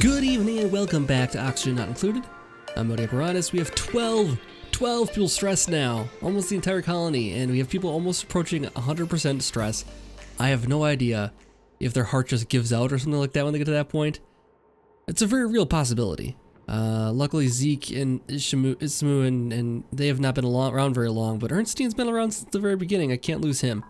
Good evening and welcome back to Oxygen Not Included. I'm Modi Apparatus. We have 12 people stressed now, almost the entire colony, and we have people almost approaching 100% stress. I have no idea if their heart just gives out or something like that when they get to that point. It's a very real possibility. Luckily Zeke and Ismu and they have not been around very long, but Ernstine's been around since the very beginning. I can't lose him.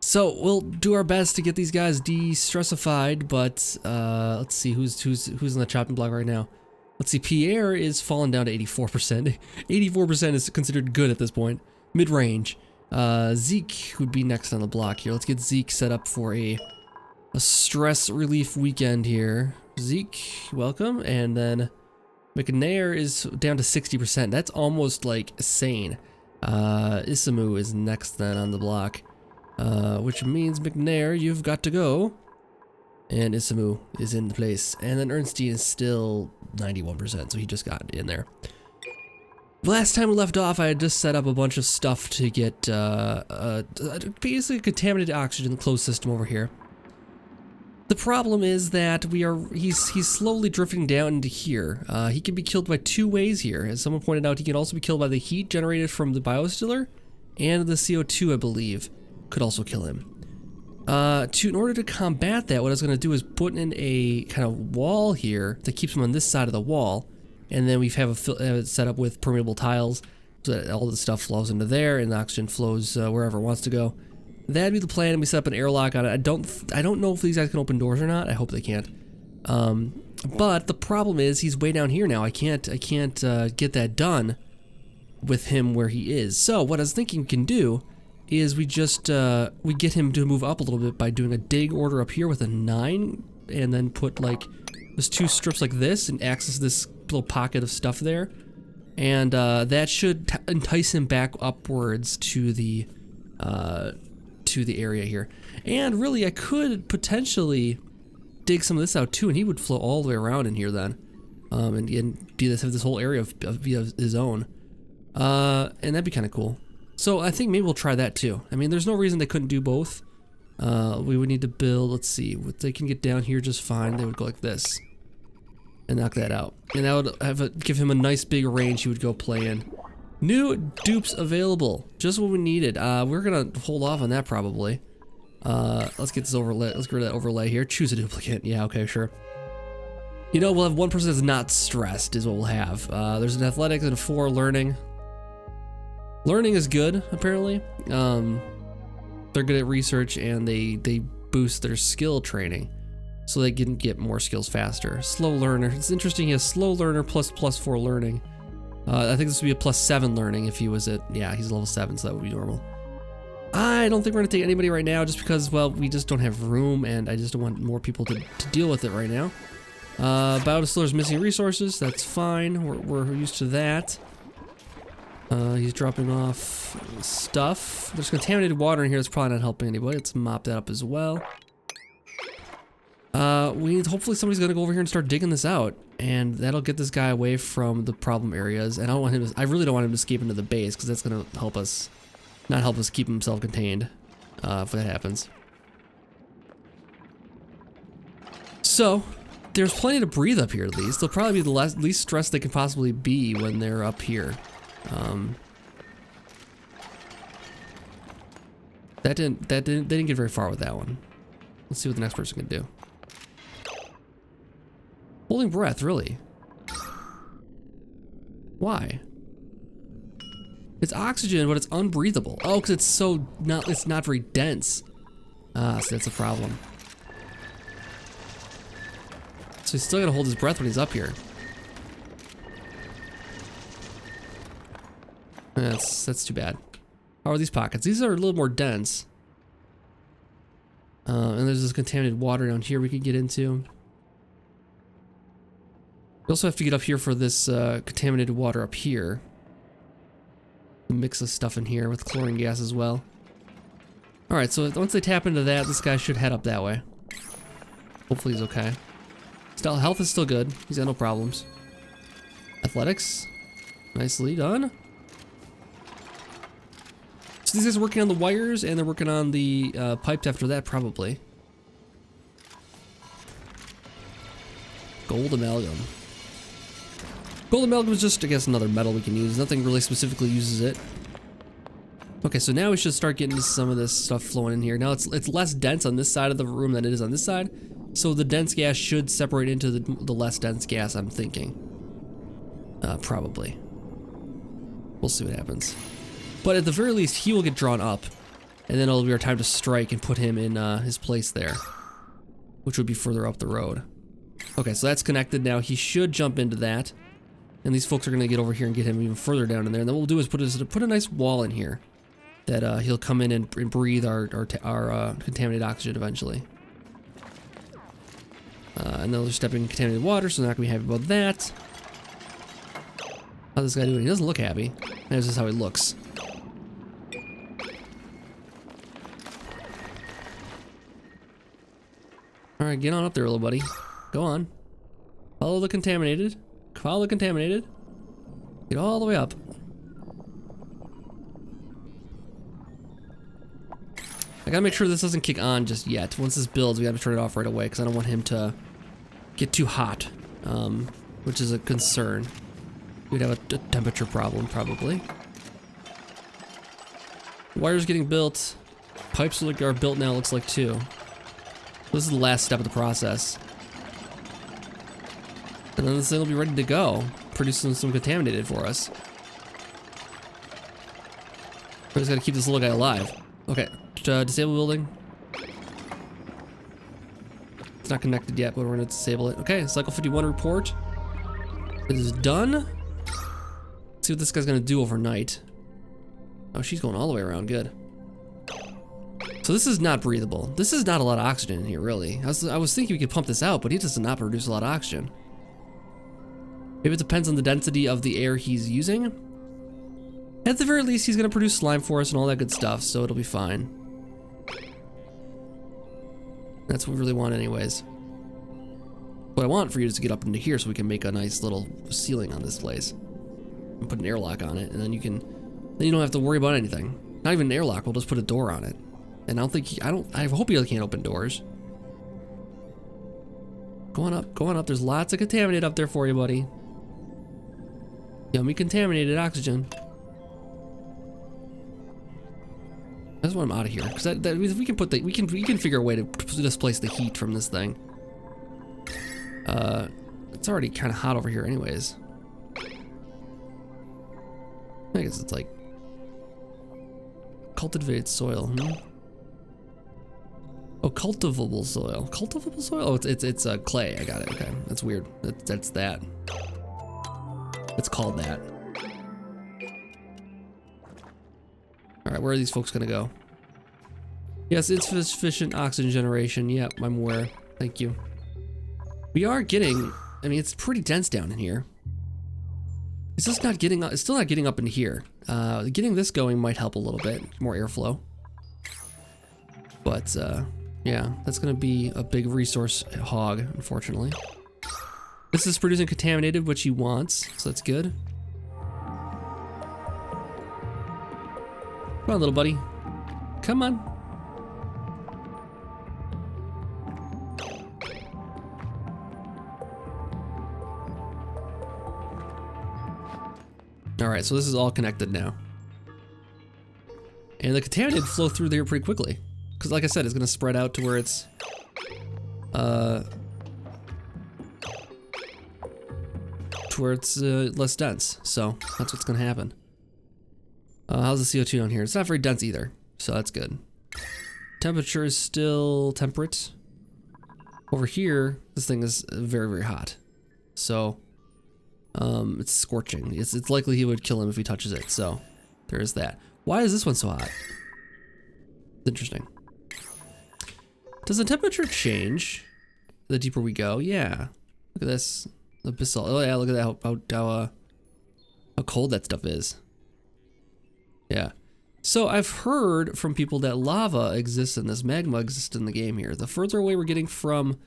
So we'll do our best to get these guys de-stressified, but let's see who's on the chopping block right now. Let's see, Pierre is falling down to 84%. 84% is considered good at this point, mid-range. Zeke would be next on the block here. Let's get Zeke set up for a stress relief weekend here. Zeke, welcome, and then McNair is down to 60%. That's almost like insane. Isamu is next then on the block. Which means McNair, you've got to go. And Isamu is in the place. And then Ernstine is still 91%, so he just got in there. Last time we left off, I had just set up a bunch of stuff to get basically contaminated oxygen in the closed system over here. The problem is that he's slowly drifting down into here. He can be killed by two ways here. As someone pointed out, he can also be killed by the heat generated from the biostiller and the CO2, I believe, could also kill him. In order to combat that, what I was going to do is put in a kind of wall here that keeps him on this side of the wall, and then we have it set up with permeable tiles so that all the stuff flows into there and the oxygen flows wherever it wants to go. That'd be the plan, and we set up an airlock on it. I don't know if these guys can open doors or not. I hope they can't. But the problem is he's way down here now. I can't get that done with him where he is. So what I was thinking we can do is we just we get him to move up a little bit by doing a dig order up here with a 9, and then put like just 2 strips like this and access this little pocket of stuff there, and that should entice him back upwards to the area here. And really, I could potentially dig some of this out too, and he would flow all the way around in here then, and have this whole area of his own, and that'd be kind of cool. So I think maybe we'll try that too. I mean, there's no reason they couldn't do both. We would need to build, let's see, they can get down here just fine. They would go like this and knock that out. And that would give him a nice big range he would go play in. New dupes available, just what we needed. We're gonna hold off on that probably. Let's get this overlay, let's get rid of that overlay here. Choose a duplicate, yeah, okay, sure. You know, we'll have one person that's not stressed is what we'll have. There's an athletics and a 4 learning. Learning is good, apparently. They're good at research, and they boost their skill training, so they can get more skills faster. Slow learner, it's interesting, he has slow learner plus +4 learning. I think this would be a +7 learning if he was at, yeah, he's level 7, so that would be normal. I don't think we're gonna take anybody right now, just because, well, we just don't have room, and I just don't want more people to deal with it right now. Biodistiller's missing resources, that's fine, we're used to that. He's dropping off stuff. There's contaminated water in here that's probably not helping anybody. Let's mop that up as well. Hopefully somebody's gonna go over here and start digging this out, and that'll get this guy away from the problem areas. And I really don't want him to escape into the base, because that's gonna not help us keep him self-contained, if that happens. So, there's plenty to breathe up here at least. They'll probably be the least stressed they can possibly be when they're up here. They didn't get very far with that one. Let's see what the next person can do. Holding breath, really? Why? It's oxygen, but it's unbreathable. Oh, because it's not very dense. So that's a problem. So he's still gotta hold his breath when he's up here. That's too bad. How are these pockets? These are a little more dense. And there's this contaminated water down here we could get into. We also have to get up here for this contaminated water up here. Mix of stuff in here with chlorine gas as well. Alright, so once they tap into that, this guy should head up that way. Hopefully he's okay. Still, health is still good. He's got no problems. Athletics. Nicely done. So these guys are working on the wires, and they're working on the pipes after that, probably. Gold amalgam. Gold amalgam is just, I guess, another metal we can use. Nothing really specifically uses it. Okay, so now we should start getting some of this stuff flowing in here. Now it's less dense on this side of the room than it is on this side. So the dense gas should separate into the less dense gas, I'm thinking. Probably. We'll see what happens. But at the very least, he will get drawn up. And then it'll be our time to strike and put him in his place there. Which would be further up the road. Okay, so that's connected now. He should jump into that. And these folks are going to get over here and get him even further down in there. And then what we'll do is put a nice wall in here. That he'll come in and breathe our contaminated oxygen eventually. And then they'll step in contaminated water, so they're not going to be happy about that. How's this guy doing? He doesn't look happy. That's just how he looks. Alright, get on up there, little buddy. Go on. Follow the contaminated. Follow the contaminated. Get all the way up. I gotta make sure this doesn't kick on just yet. Once this builds, we gotta turn it off right away because I don't want him to get too hot, which is a concern. We'd have a temperature problem, probably. Wires getting built. Pipes are built now, looks like, too. This is the last step of the process. And then this thing will be ready to go, producing some contaminated for us. We just gotta keep this little guy alive. Okay, disable building. It's not connected yet, but we're gonna disable it. Okay, cycle 51 report. It is done. Let's see what this guy's gonna do overnight. Oh, she's going all the way around, good. So this is not breathable. This is not a lot of oxygen in here, really. I was thinking we could pump this out, but he does not produce a lot of oxygen. Maybe it depends on the density of the air he's using. At the very least, he's gonna produce slime for us and all that good stuff, so it'll be fine. That's what we really want anyways. What I want for you is to get up into here so we can make a nice little ceiling on this place. And put an airlock on it, and then you don't have to worry about anything. Not even an airlock, we'll just put a door on it. And I hope he can't open doors. Go on up, there's lots of contaminated up there for you, buddy. Yummy contaminated oxygen. I just want him out of here, because we can figure a way to displace the heat from this thing. It's already kind of hot over here, anyways. I guess it's like cultivated soil. Oh, cultivable soil. Cultivable soil? Oh, it's clay. I got it. Okay, that's weird. That's that. It's called that. All right, where are these folks gonna go? Yes, it's sufficient oxygen generation. Yep, I'm aware. Thank you. We are getting. I mean, it's pretty dense down in here. It's just not getting. It's still not getting up into here. Getting this going might help a little bit. More airflow. But yeah, that's gonna be a big resource hog, unfortunately. This is producing contaminated, which he wants, so that's good. Come on, little buddy. Come on. Alright, so this is all connected now. And the contaminated flow through there pretty quickly. Because like I said, it's going to spread out to where it's... less dense. So, that's what's going to happen. How's the CO2 down here? It's not very dense either, so that's good. Temperature is still temperate. Over here, this thing is very, very hot. So, it's scorching. It's likely he would kill him if he touches it, so there is that. Why is this one so hot? It's interesting. Does the temperature change the deeper we go? Yeah. Look at this. Abyssal. Oh yeah, look at that, how cold that stuff is. Yeah. So I've heard from people that lava exists in this, magma exists in the game here. The further away we're getting from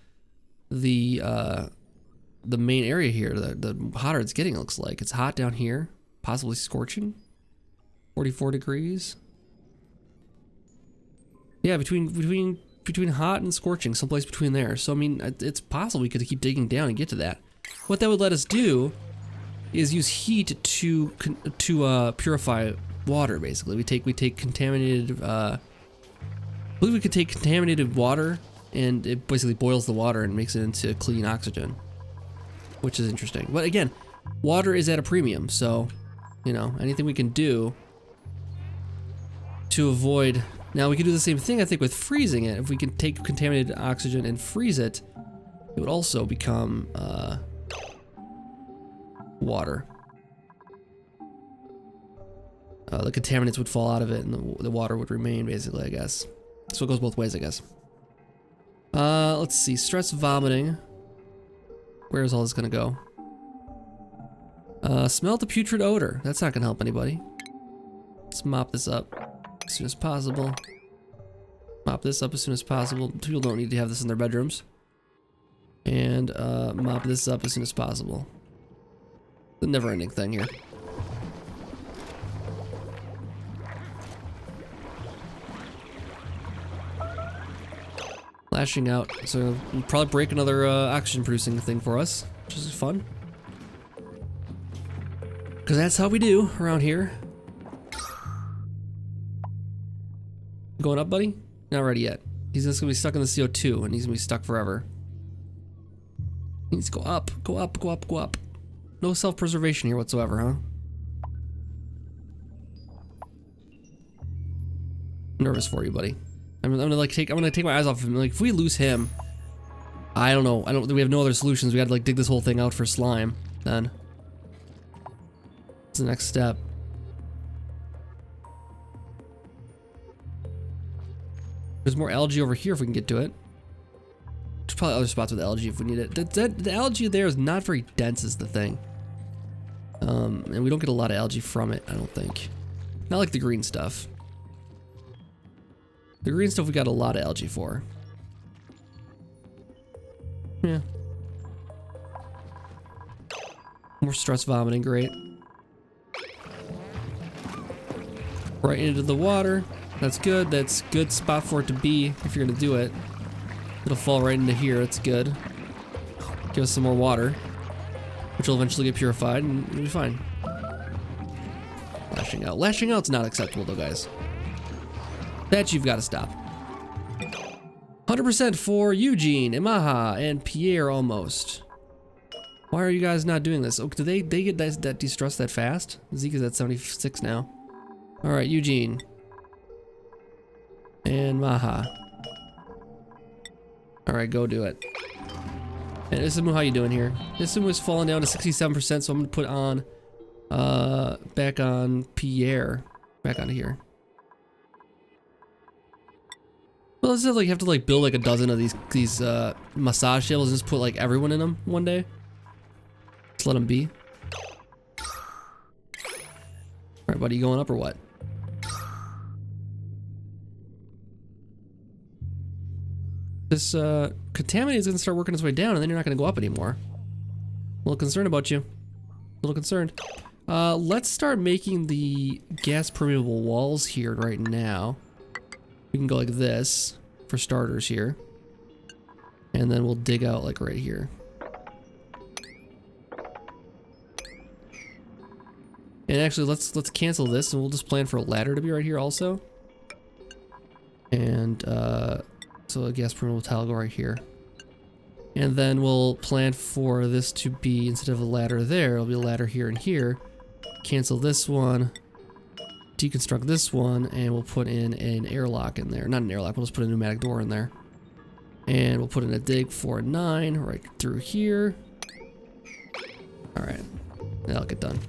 the main area here, the hotter it's getting, it looks like. It's hot down here, possibly scorching. 44 degrees. Yeah, between between hot and scorching, someplace between there. So I mean, it's possible we could keep digging down and get to that. What that would let us do is use heat to purify water. Basically, we take contaminated. I believe we could take contaminated water, and it basically boils the water and makes it into clean oxygen, which is interesting. But again, water is at a premium, so you know, anything we can do to avoid. Now we can do the same thing, I think, with freezing it. If we can take contaminated oxygen and freeze it, it would also become water. The contaminants would fall out of it, and the water would remain, basically, I guess. So it goes both ways, I guess. Let's see. Stress vomiting. Where is all this gonna go? Smell the putrid odor. That's not gonna help anybody. Let's mop this up as soon as possible. Mop this up as soon as possible. People don't need to have this in their bedrooms. And mop this up as soon as possible. The never-ending thing here. Lashing out, so we'll probably break another oxygen producing thing for us, which is fun. Because that's how we do around here. Going up, buddy? Not ready yet. He's just gonna be stuck in the CO2, and he's gonna be stuck forever. He needs to go up, go up, go up, go up. No self-preservation here whatsoever, huh? I'm nervous for you, buddy. I'm gonna take my eyes off of him. Like, if we lose him, I don't know. We have no other solutions. We gotta like dig this whole thing out for slime. Then what's the next step? There's more algae over here if we can get to it. There's probably other spots with algae if we need it. The algae there is not very dense is the thing. And we don't get a lot of algae from it, I don't think. Not like the green stuff. The green stuff we got a lot of algae for. Yeah. More stress vomiting, great. Right into the water. That's good. That's a good spot for it to be if you're gonna do it. It'll fall right into here. That's good. Give us some more water, which will eventually get purified and it'll be fine. Lashing out. Lashing out's not acceptable though, guys. That you've got to stop. 100% for Eugene, Imaha, and Pierre almost. Why are you guys not doing this? Oh, do they get that de-stressed that fast? Zeke is at 76 now. All right, Eugene. And Maha. All right, go do it. And Isimu, how you doing here? Isimu's falling down to 67%, so I'm gonna put on, back on Pierre. Back on here. Well, is it like you have to like build like a dozen of these massage tables and just put like everyone in them one day? Just let them be. All right, buddy, you going up or what? This contaminant is gonna start working its way down, and then you're not gonna go up anymore. A little concerned about you. A little concerned. Let's start making the gas permeable walls here right now. We can go like this for starters here. And then we'll dig out like right here. And actually let's cancel this and we'll just plan for a ladder to be right here also. And so a gas permeable tile will go right here. And then we'll plan for this to be, instead of a ladder there, it'll be a ladder here and here. Cancel this one. Deconstruct this one, and we'll put in an airlock in there. Not an airlock, we'll just put a pneumatic door in there. And we'll put in a dig for a 9 right through here. Alright, that'll get done.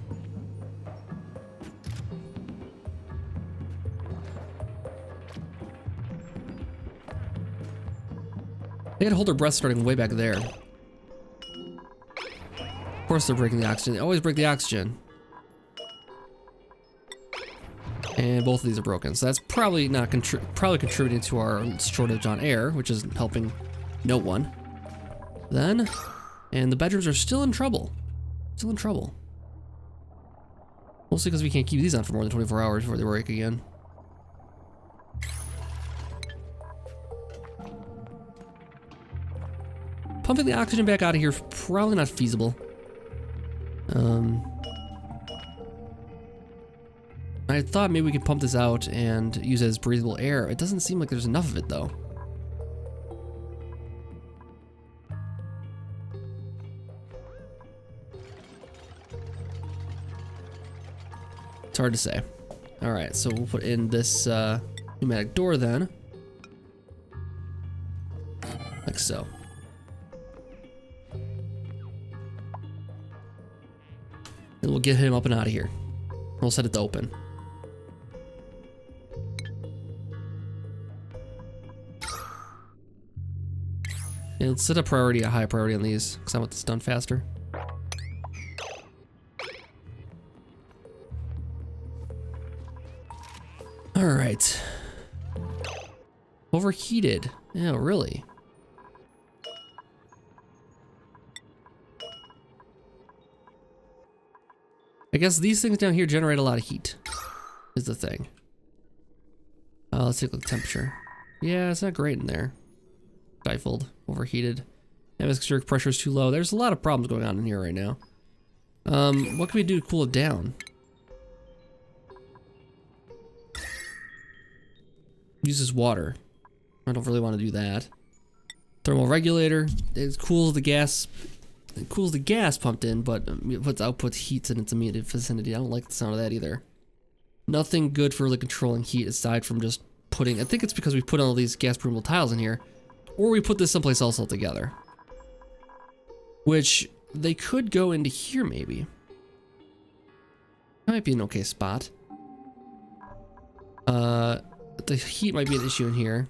They had to hold their breath starting way back there. Of course they're breaking the oxygen. They always break the oxygen. And both of these are broken, so that's probably not contributing to our shortage on air, which is helping no one. Then, and the bedrooms are still in trouble. Still in trouble. Mostly because we can't keep these on for more than 24 hours before they break again. Pumping the oxygen back out of here is probably not feasible. I thought maybe we could pump this out and use it as breathable air. It doesn't seem like there's enough of it though. It's hard to say. All right, so we'll put in this pneumatic door then. Like so. And we'll get him up and out of here. We'll set it to open. And let's set a high priority on these, because I want this done faster. All right. Overheated. Yeah, really. I guess these things down here generate a lot of heat, is the thing. Let's take a look at temperature. Yeah, it's not great in there. Stifled, overheated. Atmospheric pressure is too low. There's a lot of problems going on in here right now. What can we do to cool it down? Uses water. I don't really want to do that. Thermal regulator. It cools the gas. It cools the gas pumped in, but outputs heat in its immediate vicinity. I don't like the sound of that either. Nothing good for really controlling heat aside from just putting. I think it's because we put all these gas permeable tiles in here, or we put this someplace else altogether. Which they could go into here maybe. That might be an okay spot. The heat might be an issue in here.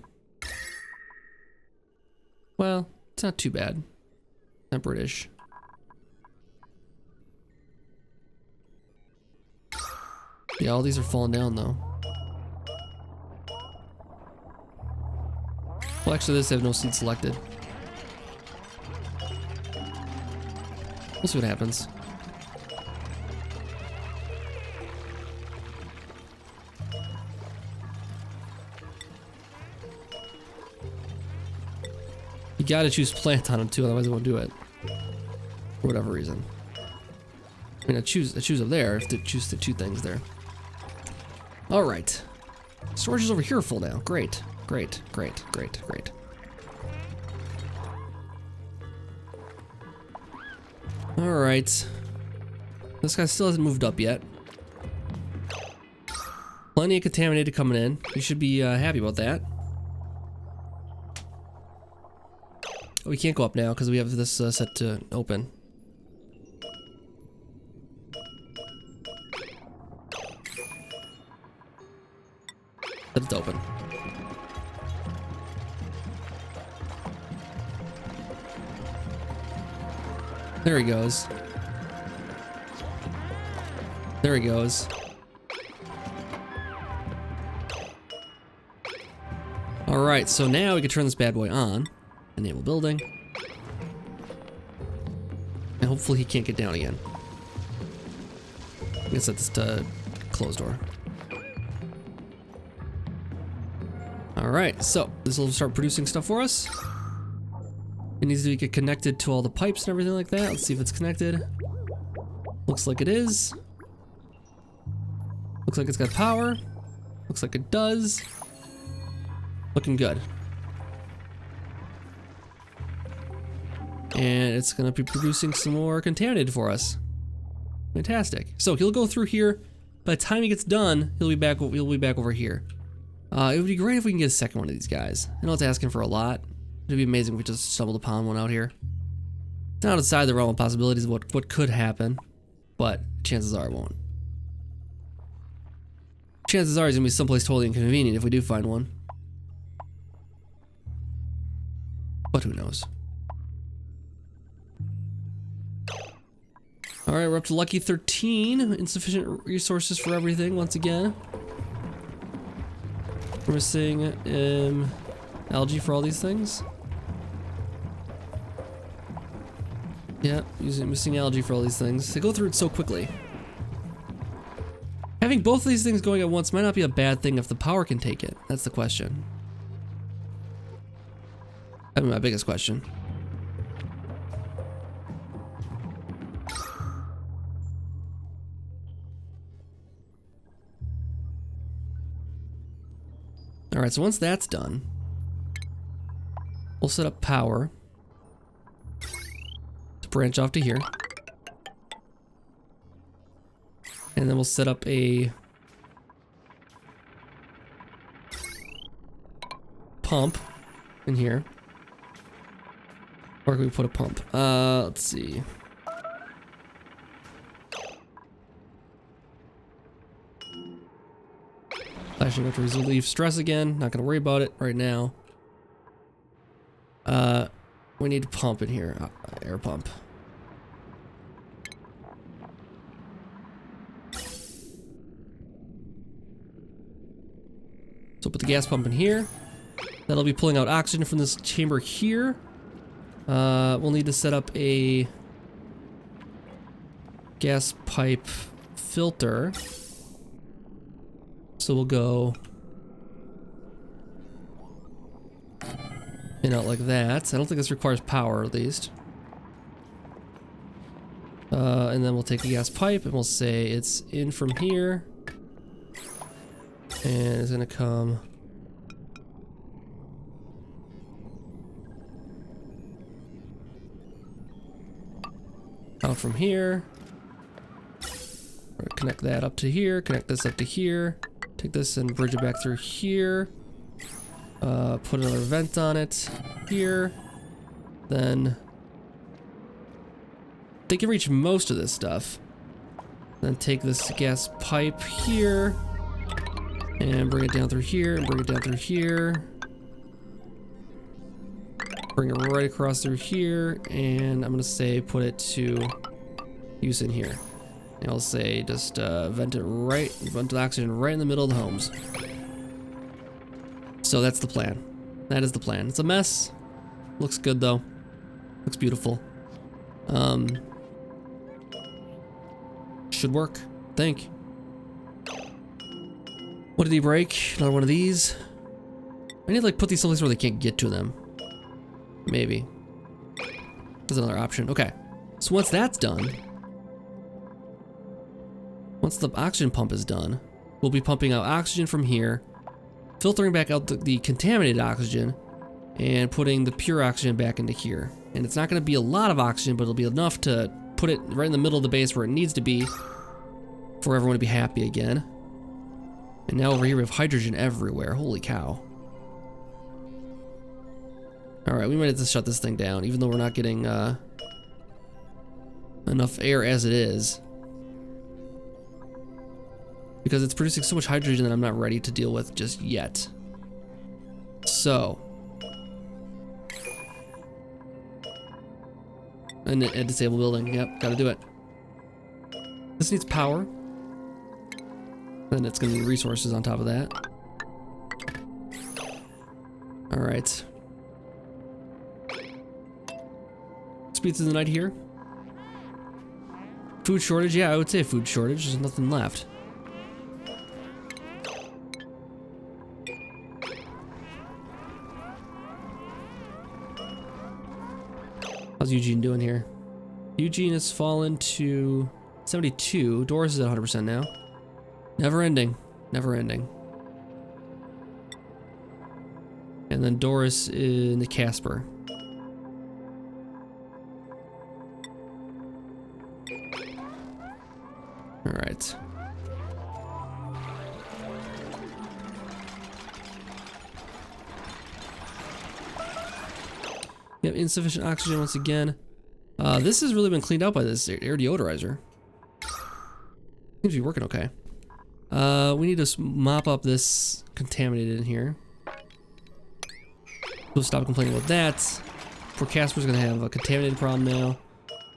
Well, it's not too bad. Temperate-ish. Yeah, all these are falling down though. Well, actually, this have no seed selected. We'll see what happens. You gotta choose plant on them too, otherwise it won't do it. For whatever reason. I mean, I choose up there if to choose the two things there. All right. Storage is over here full now. Great, great, great, great, great. All right. This guy still hasn't moved up yet. Plenty of contaminated coming in. We should be happy about that. We can't go up now because we have this set to open. Set it to open. There he goes. There he goes. Alright, so now we can turn this bad boy on. Enable building. And hopefully he can't get down again. I'm gonna set this to closed door. Alright, so this will start producing stuff for us. It needs to get connected to all the pipes and everything like that. Let's see if it's connected. Looks like it is. Looks like it's got power. Looks like it does. Looking good. And it's gonna be producing some more contaminated for us. Fantastic. So he'll go through here. By the time he gets done, he'll be back over here. It would be great if we can get a second one of these guys. I know it's asking for a lot. It'd be amazing if we just stumbled upon one out here. It's not outside the realm of possibilities of what could happen, but chances are it won't. Chances are it's gonna be someplace totally inconvenient if we do find one. But who knows? Alright, we're up to lucky 13. Insufficient resources for everything once again. We're missing algae for all these things. Yeah, missing algae for all these things. They go through it so quickly. Having both of these things going at once might not be a bad thing if the power can take it. That's the question. I mean, my biggest question. All right, so once that's done, we'll set up power to branch off to here. And then we'll set up a pump in here. Where can we put a pump? Let's see. Flashing up to relieve stress again. Not gonna worry about it right now. We need a pump in here. Air pump. So put the gas pump in here. That'll be pulling out oxygen from this chamber here. We'll need to set up a gas pipe filter. So we'll go in out like that. I don't think this requires power, at least. And then we'll take the gas pipe and we'll say it's in from here. And it's gonna come out from here. Or connect that up to here, connect this up to here. Take this and bridge it back through here. Put another vent on it here. Then they can reach most of this stuff. Then take this gas pipe here and bring it down through here and bring it down through here. Bring it right across through here, and I'm gonna say put it to use in here. And I'll say just vent the oxygen right in the middle of the homes. So that's the plan. That is the plan. It's a mess. Looks good though. Looks beautiful. Should work, I think. What did he break? Another one of these. I need to like put these someplace where they can't get to them. Maybe. There's another option. Okay. So once that's done, once the oxygen pump is done, we'll be pumping out oxygen from here, filtering back out the contaminated oxygen, and putting the pure oxygen back into here. And it's not going to be a lot of oxygen, but it'll be enough to put it right in the middle of the base where it needs to be for everyone to be happy again. And now over here we have hydrogen everywhere. Holy cow. Alright, we might have to shut this thing down, even though we're not getting enough air as it is. Because it's producing so much hydrogen that I'm not ready to deal with just yet. So. And a disable building, yep, gotta do it. This needs power. Then it's gonna need resources on top of that. Alright. Speed through the night here. Food shortage, yeah, I would say food shortage, there's nothing left. How's Eugene doing here? Eugene has fallen to 72. Doris is at 100% now. Never ending. Never ending. And then Doris in the Casper. Alright. Yep, insufficient oxygen once again. This has really been cleaned out by this air deodorizer. Seems to be working okay. We need to mop up this contaminated in here. We'll stop complaining about that. Poor Casper's gonna have a contaminated problem now.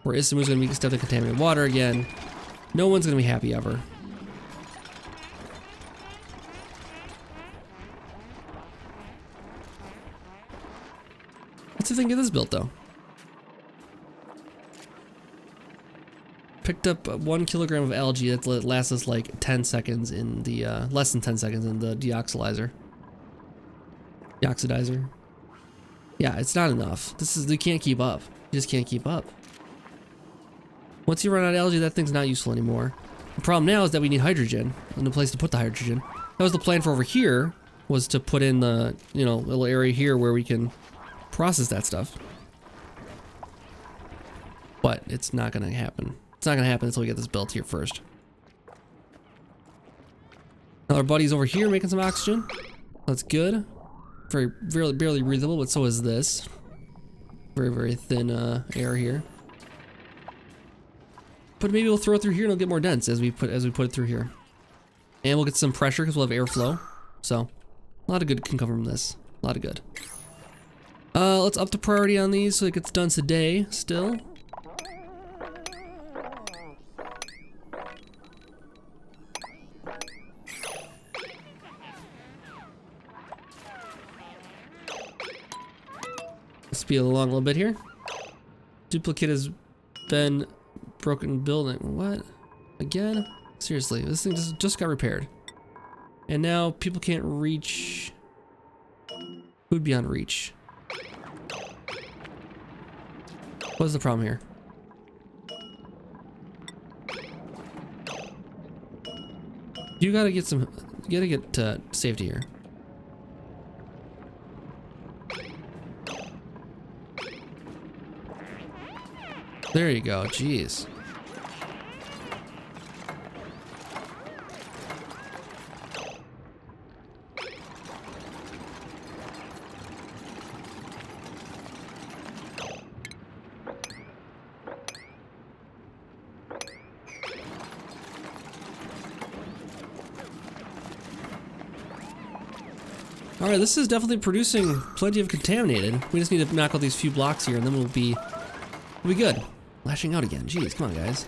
Poor Isamu's gonna be stuck in contaminated water again. No one's gonna be happy ever. Let's see if they can get this built though. Picked up 1 kilogram of algae that lasts us like 10 seconds in the, less than 10 seconds in the deoxylizer. Deoxidizer. Yeah, it's not enough. You can't keep up. You just can't keep up. Once you run out of algae, that thing's not useful anymore. The problem now is that we need hydrogen and a place to put the hydrogen. That was the plan for over here, was to put in the, you know, little area here where we can process that stuff. But it's not gonna happen. It's not gonna happen until we get this built here first. Now our buddy's over here making some oxygen. That's good. Barely breathable, but so is this. Very thin air here. But maybe we'll throw it through here and it'll get more dense as we put it through here. And we'll get some pressure because we'll have airflow. So a lot of good can come from this. A lot of good. Let's up the priority on these so it gets done today still. Speed along a little bit here. Duplicate has been broken building. What? Again? Seriously, this thing just got repaired. And now people can't reach food beyond reach. What's the problem here? You gotta get safety here. There you go, jeez. Alright, this is definitely producing plenty of contaminated. We just need to knock out these few blocks here and then we'll be good. Lashing out again. Jeez, come on, guys.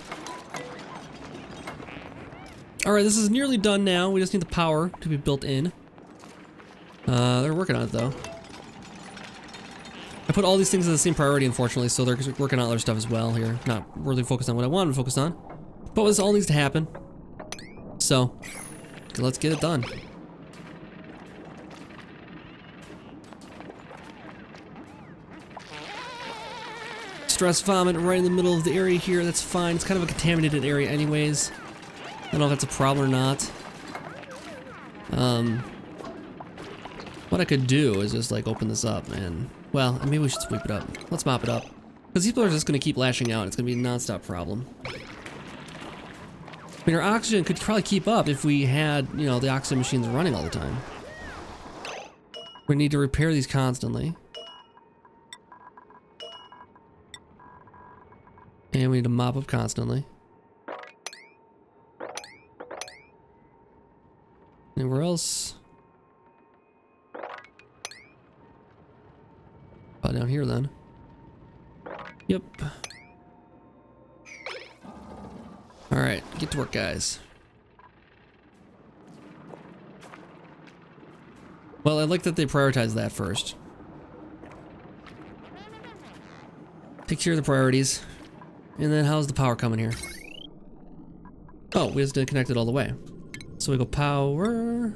Alright, this is nearly done now. We just need the power to be built in. They're working on it, though. I put all these things in the same priority, unfortunately, so they're working on other stuff as well here. Not really focused on what I wanted to focus on. But this all needs to happen. So, let's get it done. Stress vomit right in the middle of the area here. That's fine. It's kind of a contaminated area anyways. I don't know if that's a problem or not. What I could do is just like open this up and, well, maybe we should sweep it up. Let's mop it up. Because people are just going to keep lashing out. It's going to be a non-stop problem. I mean, our oxygen could probably keep up if we had, you know, the oxygen machines running all the time. We need to repair these constantly. And we need to mop up constantly. Anywhere else? Oh, down here then. Yep. Alright, get to work, guys. Well, I like that they prioritize that first. Take care of the priorities. And then how's the power coming here? Oh, we just didn't connect it all the way. So we go power.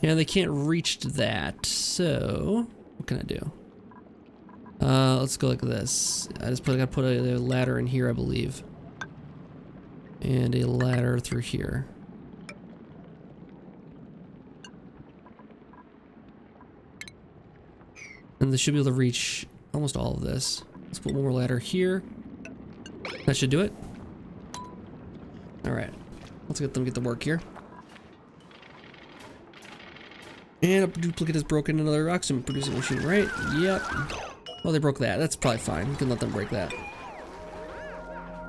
And they can't reach that. So what can I do? Let's go like this. I gotta put a ladder in here, I believe. And a ladder through here. And they should be able to reach almost all of this. Let's put one more ladder here. That should do it. Alright. Let's get them get to work here. And a duplicate is broken. Another oxygen producing machine, right? Yep. Well, they broke that. That's probably fine. We can let them break that.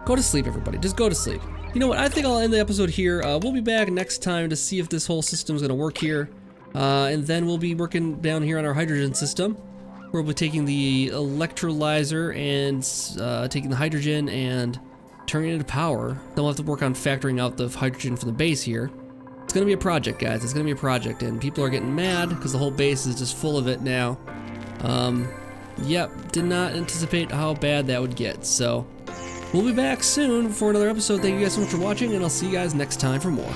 Go to sleep, everybody. Just go to sleep. You know what? I think I'll end the episode here. We'll be back next time to see if this whole system is going to work here. And then we'll be working down here on our hydrogen system. We'll be taking the electrolyzer and taking the hydrogen and turning it into power. Then we'll have to work on factoring out the hydrogen from the base here. It's gonna be a project, guys. It's gonna be a project, and people are getting mad because the whole base is just full of it now. Yep, did not anticipate how bad that would get. So we'll be back soon for another episode. Thank you guys so much for watching, and I'll see you guys next time for more.